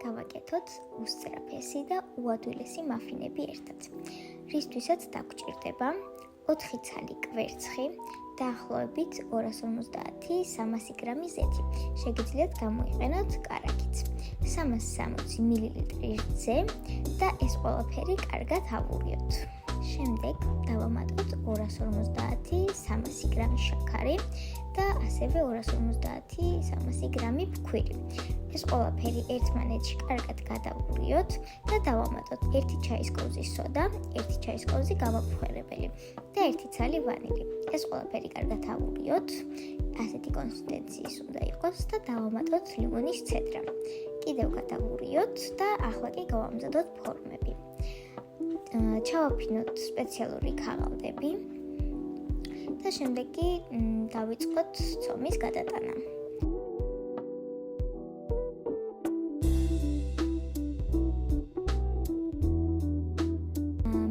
გავაკეთოთ უსწრაფესი და უადვილესი მაფინები ერთად. რისთვისაც დაგვჭირდება 4 ცალი კვერცხი, დაახლოებით 250-300 გრამი ზეთი. შეგიძლიათ გამოიყენოთ კარაქიც. 360 მილილიტრი რძე და ეს ყველაფერი კარგად ავურიოთ. შემდეგ დავამატოთ 250-300 გრამი შაქარი და ასევე 250-300 გრამი ფქვილი. ეს ყველაფერი ერთმანეთში კარგად გადავურიოთ და დავამატოთ 1 ჩაის კოვზი სოდა, 1 ჩაის კოვზი გამაფუხერებელი და 1 ცალი ვანილი. ეს ყველაფერი კარგად ავურიოთ, ასეთი კონსისტენციის უნდა იყოს და დავამატოთ ლიმონის ცედრა. კიდევ გადავურიოთ და ახლა კი გავამზადოთ ფორმები. ჩავაფინოთ სპეციალური ქაღალდები და შემდეგ კი დავიწყოთ ცომის გადატანა.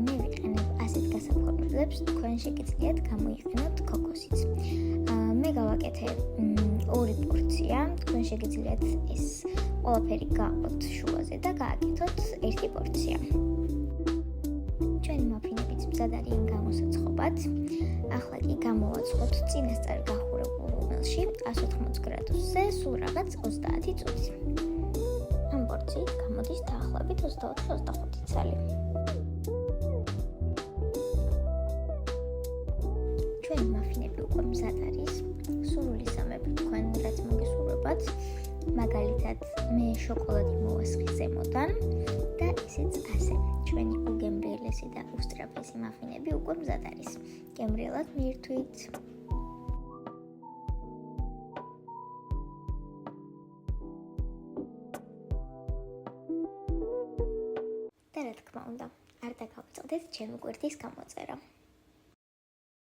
მე ვიყენებ ასეთ გასაფორმებლებს, თქვენ შეგიძლიათ გამოიყენოთ ქოქოსიც. მე გავაკეთე 2 პორცია, თქვენ შეგიძლიათ ეს ყველაფერი გაყოთ შუაზე და გააკეთოთ 1 პორცია. ჩვენი მაფინებიც მზად არიან გამოსაცხობად. ახლა კი გამოვაცხოთ წინასწარ გახურებულ ღუმელში 180 გრადუსზე სულ რაღაც 30 წუთი. ამ პორციით გამოდის დაახლოებით 24-25 ცალი. ჩვენი მაფინები უკვე მზად არის. სურვილი სამეფო თქვენ რაც მოგესურვებათ. მაგალითად, მე შოკოლადი მოვასხი ზემოდან და ისიც ასე. ჩვენი უგემრიელესი და უსწრაფესი მაფინები უკვე მზად არის. გემრიელად მიირთვით. და რა თქმა უნდა, არ დაგავიწყდეთ ჩემი გვერდის გამოწერა.